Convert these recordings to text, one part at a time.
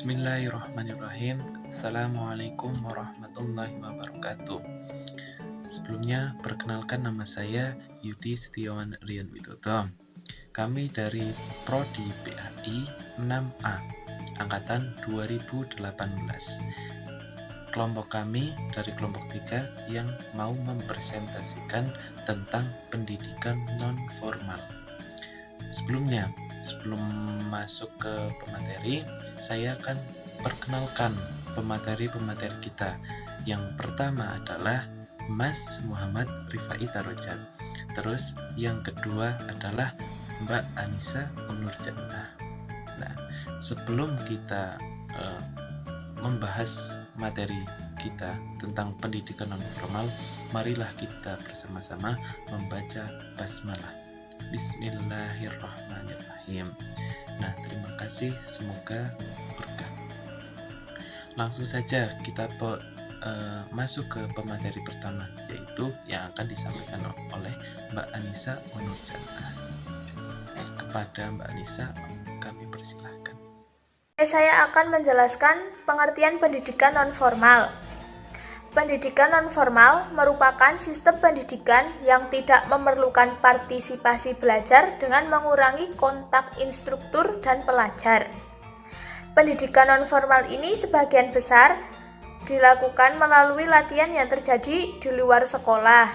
Bismillahirrahmanirrahim. Assalamualaikum warahmatullahi wabarakatuh. Sebelumnya, perkenalkan nama saya Yudi Setiawan Rian Widodo. Kami dari Prodi PAI 6A, Angkatan 2018. Kelompok kami dari kelompok 3 yang mau mempresentasikan tentang pendidikan non-formal. Sebelum masuk ke pemateri, saya akan perkenalkan pemateri-pemateri kita. Yang pertama adalah Mas Muhammad Rifai Tarojat. Terus yang kedua adalah Mbak Anissa Nurjannah. Nah, sebelum kita membahas materi kita tentang pendidikan non-formal, marilah kita bersama-sama membaca basmalah. Bismillahirrahmanirrahim. Nah, terima kasih, semoga berkah. Langsung saja kita masuk ke pemateri pertama, yaitu yang akan disampaikan oleh Mbak Anissa Nurjannah. Kepada Mbak Anissa, kami persilahkan. Saya akan menjelaskan pengertian pendidikan non-formal. Pendidikan non-formal merupakan sistem pendidikan yang tidak memerlukan partisipasi belajar dengan mengurangi kontak instruktur dan pelajar. Pendidikan non-formal ini sebagian besar dilakukan melalui latihan yang terjadi di luar sekolah.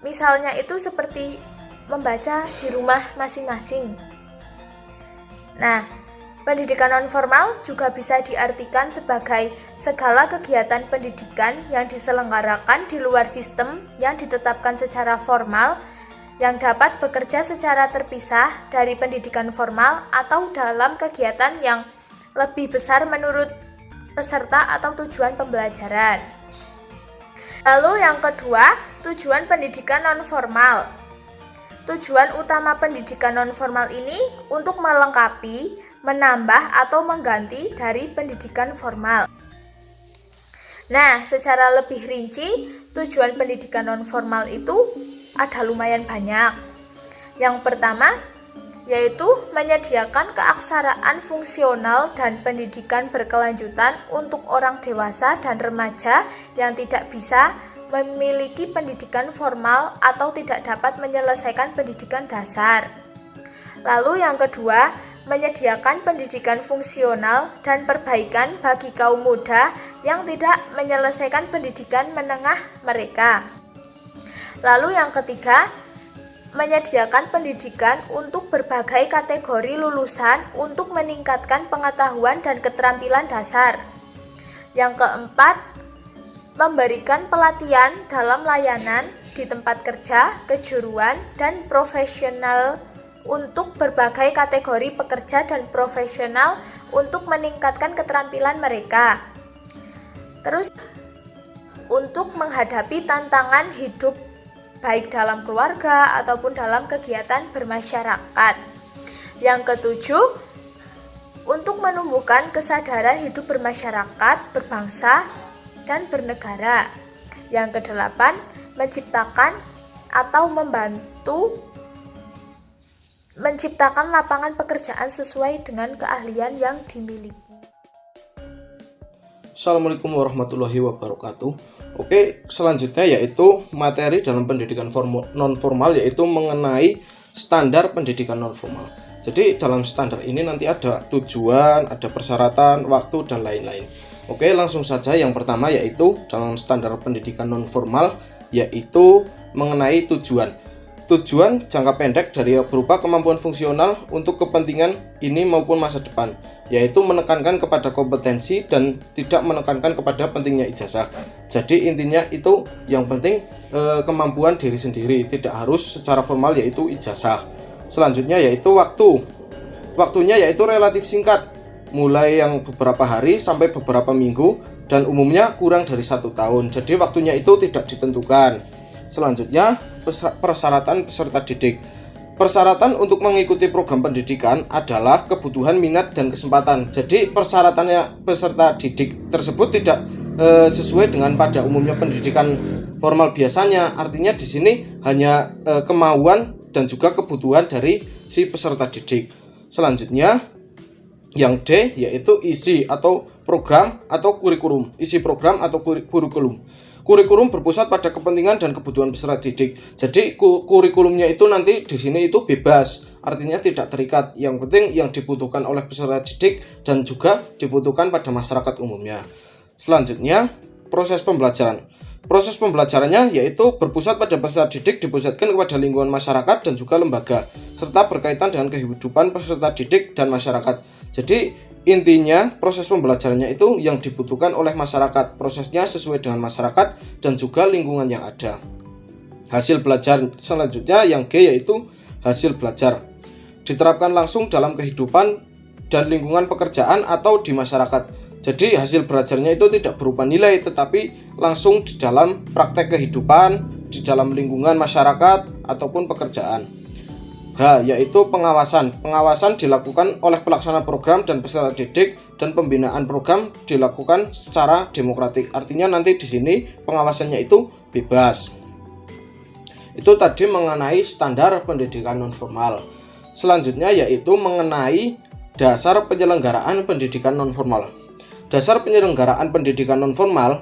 Misalnya itu seperti membaca di rumah masing-masing. Nah, pendidikan non-formal juga bisa diartikan sebagai segala kegiatan pendidikan yang diselenggarakan di luar sistem yang ditetapkan secara formal, yang dapat bekerja secara terpisah dari pendidikan formal atau dalam kegiatan yang lebih besar menurut peserta atau tujuan pembelajaran. Lalu yang kedua, tujuan pendidikan non-formal. Tujuan utama pendidikan non-formal ini untuk melengkapi, menambah atau mengganti dari pendidikan formal. Nah, secara lebih rinci, tujuan pendidikan non-formal itu ada lumayan banyak. Yang pertama, yaitu menyediakan keaksaraan fungsional dan pendidikan berkelanjutan untuk orang dewasa dan remaja yang tidak bisa memiliki pendidikan formal atau tidak dapat menyelesaikan pendidikan dasar. Lalu yang kedua, menyediakan pendidikan fungsional dan perbaikan bagi kaum muda yang tidak menyelesaikan pendidikan menengah mereka. Lalu yang ketiga, menyediakan pendidikan untuk berbagai kategori lulusan untuk meningkatkan pengetahuan dan keterampilan dasar. Yang keempat, memberikan pelatihan dalam layanan di tempat kerja, kejuruan, dan profesional untuk berbagai kategori pekerja dan profesional untuk meningkatkan keterampilan mereka. Terus, untuk menghadapi tantangan hidup baik dalam keluarga ataupun dalam kegiatan bermasyarakat. Yang ketujuh, untuk menumbuhkan kesadaran hidup bermasyarakat, berbangsa, dan bernegara. Yang kedelapan, menciptakan atau membantu menciptakan lapangan pekerjaan sesuai dengan keahlian yang dimiliki. Assalamualaikum warahmatullahi wabarakatuh. Oke, selanjutnya yaitu materi dalam pendidikan non-formal, yaitu mengenai standar pendidikan non-formal. Jadi dalam standar ini nanti ada tujuan, ada persyaratan, waktu, dan lain-lain. Oke, langsung saja yang pertama yaitu dalam standar pendidikan non-formal, yaitu mengenai tujuan. Tujuan jangka pendek dari berupa kemampuan fungsional untuk kepentingan ini maupun masa depan, yaitu menekankan kepada kompetensi dan tidak menekankan kepada pentingnya ijazah. Jadi intinya itu yang penting kemampuan diri sendiri, tidak harus secara formal yaitu ijazah. Selanjutnya yaitu waktu. Waktunya yaitu relatif singkat, mulai yang beberapa hari sampai beberapa minggu, dan umumnya kurang dari 1 tahun. Jadi waktunya itu tidak ditentukan. Selanjutnya, persyaratan peserta didik. Persyaratan untuk mengikuti program pendidikan adalah kebutuhan, minat, dan kesempatan. Jadi persyaratannya peserta didik tersebut tidak sesuai dengan pada umumnya pendidikan formal biasanya. Artinya di sini hanya kemauan dan juga kebutuhan dari si peserta didik. Selanjutnya, Yang D yaitu isi atau program atau kurikulum. Isi program atau kurikulum. Kurikulum berpusat pada kepentingan dan kebutuhan peserta didik. Jadi kurikulumnya itu nanti di sini itu bebas, artinya tidak terikat. Yang penting yang dibutuhkan oleh peserta didik dan juga dibutuhkan pada masyarakat umumnya. Selanjutnya, proses pembelajaran. Proses pembelajarannya yaitu berpusat pada peserta didik, dipusatkan kepada lingkungan masyarakat dan juga lembaga, serta berkaitan dengan kehidupan peserta didik dan masyarakat. Jadi intinya proses pembelajarannya itu yang dibutuhkan oleh masyarakat, prosesnya sesuai dengan masyarakat dan juga lingkungan yang ada. Hasil belajar selanjutnya yang G yaitu hasil belajar. Diterapkan langsung dalam kehidupan dan lingkungan pekerjaan atau di masyarakat. Jadi hasil belajarnya itu tidak berupa nilai tetapi langsung di dalam praktek kehidupan, di dalam lingkungan masyarakat ataupun pekerjaan. H yaitu pengawasan. Pengawasan dilakukan oleh pelaksana program dan peserta didik dan pembinaan program dilakukan secara demokratik. Artinya nanti di sini pengawasannya itu bebas. Itu tadi mengenai standar pendidikan nonformal. Selanjutnya yaitu mengenai dasar penyelenggaraan pendidikan nonformal. Dasar penyelenggaraan pendidikan nonformal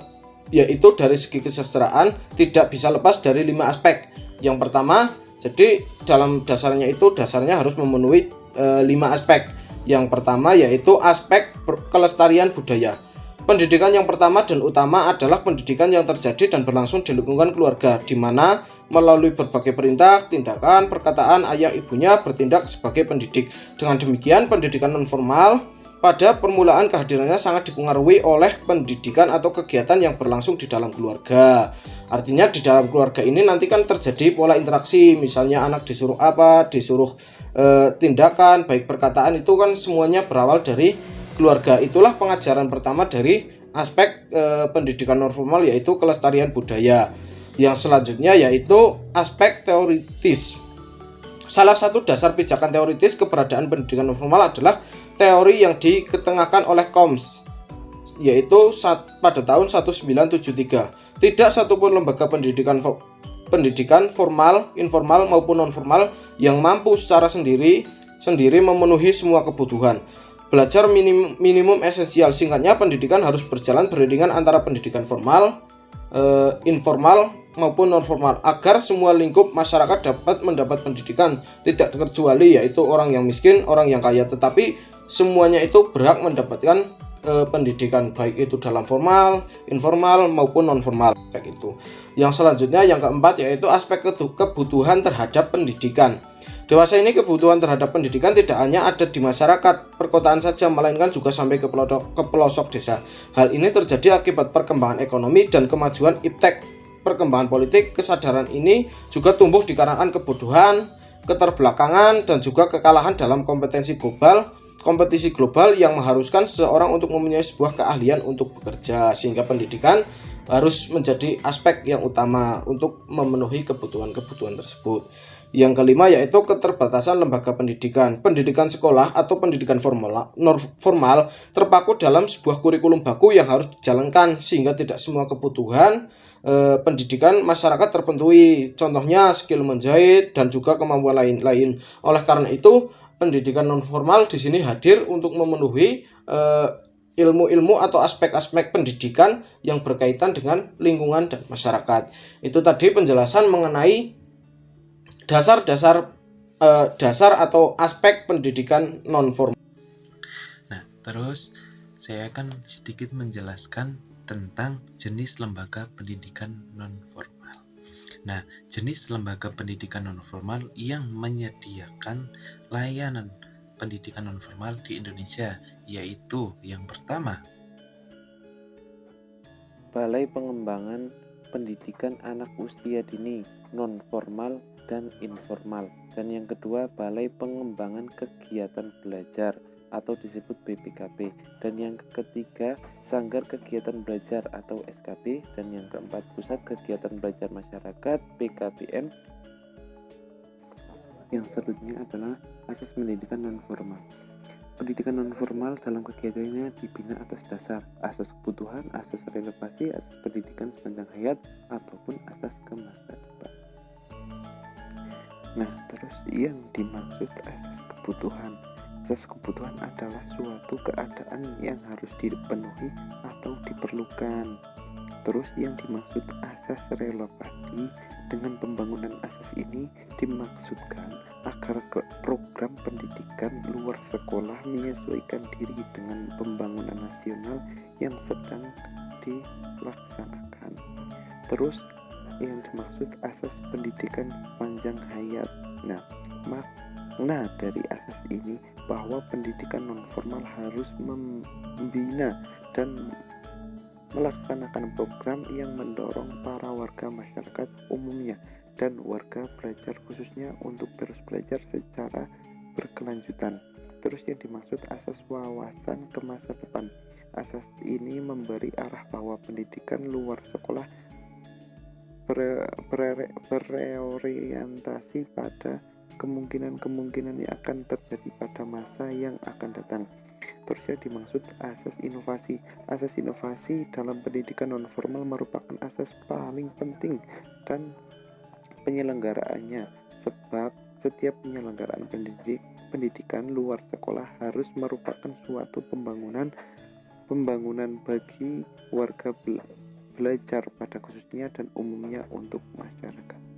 yaitu dari segi kesejahteraan tidak bisa lepas dari 5 aspek. Yang pertama, jadi dalam dasarnya harus memenuhi 5 aspek. Yang pertama yaitu aspek kelestarian budaya. Pendidikan yang pertama dan utama adalah pendidikan yang terjadi dan berlangsung di lingkungan keluarga, di mana melalui berbagai perintah, tindakan, perkataan ayah ibunya bertindak sebagai pendidik. Dengan demikian, pendidikan nonformal pada permulaan kehadirannya sangat dipengaruhi oleh pendidikan atau kegiatan yang berlangsung di dalam keluarga. Artinya di dalam keluarga ini nanti kan terjadi pola interaksi, misalnya anak disuruh apa, disuruh tindakan, baik perkataan itu kan semuanya berawal dari keluarga. Itulah pengajaran pertama dari aspek pendidikan nonformal yaitu kelestarian budaya. Yang selanjutnya yaitu aspek teoritis. Salah satu dasar pijakan teoritis keberadaan pendidikan nonformal adalah teori yang diketengahkan oleh Combs, yaitu pada tahun 1973. Tidak satupun lembaga pendidikan formal, informal maupun nonformal yang mampu secara sendiri memenuhi semua kebutuhan. Belajar minimum esensial. Singkatnya, pendidikan harus berjalan beriringan antara pendidikan formal, informal maupun nonformal agar semua lingkup masyarakat dapat mendapat pendidikan, tidak terkecuali yaitu orang yang miskin, orang yang kaya, tetapi semuanya itu berhak mendapatkan pendidikan baik itu dalam formal, informal maupun nonformal kayak itu. Yang selanjutnya yang keempat yaitu aspek kebutuhan terhadap pendidikan. Dewasa ini kebutuhan terhadap pendidikan tidak hanya ada di masyarakat perkotaan saja, melainkan juga sampai ke pelosok desa. Hal ini terjadi akibat perkembangan ekonomi dan kemajuan iptek. Perkembangan politik, kesadaran ini juga tumbuh di kalangan kebodohan, keterbelakangan, dan juga kekalahan dalam kompetisi global yang mengharuskan seseorang untuk mempunyai sebuah keahlian untuk bekerja, sehingga pendidikan harus menjadi aspek yang utama untuk memenuhi kebutuhan tersebut. Yang kelima yaitu keterbatasan lembaga pendidikan. Pendidikan sekolah atau pendidikan formal terpaku dalam sebuah kurikulum baku yang harus dijalankan sehingga tidak semua kebutuhan pendidikan masyarakat terpenuhi. Contohnya skill menjahit dan juga kemampuan lain-lain. Oleh karena itu, pendidikan nonformal di sini hadir untuk memenuhi ilmu-ilmu atau aspek-aspek pendidikan yang berkaitan dengan lingkungan dan masyarakat. Itu tadi penjelasan mengenai dasar atau aspek pendidikan nonformal. Nah, terus saya akan sedikit menjelaskan tentang jenis lembaga pendidikan nonformal. Nah, jenis lembaga pendidikan nonformal yang menyediakan layanan pendidikan nonformal di Indonesia yaitu yang pertama, Balai Pengembangan Pendidikan Anak Usia Dini Nonformal dan Informal, dan yang kedua Balai Pengembangan Kegiatan Belajar atau disebut BPKB, dan yang ketiga Sanggar Kegiatan Belajar atau SKB, dan yang keempat Pusat Kegiatan Belajar Masyarakat PKBM. Yang selanjutnya adalah asas pendidikan nonformal. Pendidikan nonformal dalam kegiatannya dibina atas dasar asas kebutuhan, asas relevasi, asas pendidikan sepanjang hayat, ataupun asas ke masa depan. Nah, terus yang dimaksud asas kebutuhan. asas kebutuhan adalah suatu keadaan yang harus dipenuhi atau diperlukan. Terus yang dimaksud asas relokasi, dengan pembangunan asas ini dimaksudkan agar program pendidikan luar sekolah menyesuaikan diri dengan pembangunan nasional yang sedang dilaksanakan. Terus yang dimaksud asas pendidikan sepanjang hayat. Nah, makna dari asas ini bahwa pendidikan nonformal harus membina dan melaksanakan program yang mendorong para warga masyarakat umumnya dan warga belajar khususnya untuk terus belajar secara berkelanjutan. Terus yang dimaksud asas wawasan ke masa depan. Asas ini memberi arah bahwa pendidikan luar sekolah berorientasi pada kemungkinan-kemungkinan yang akan terjadi pada masa yang akan datang. Terus yang dimaksud asas inovasi. Asas inovasi dalam pendidikan nonformal merupakan asas paling penting dan penyelenggaraannya, sebab setiap penyelenggaraan pendidikan luar sekolah harus merupakan suatu pembangunan bagi warga belajar pada khususnya dan umumnya untuk masyarakat.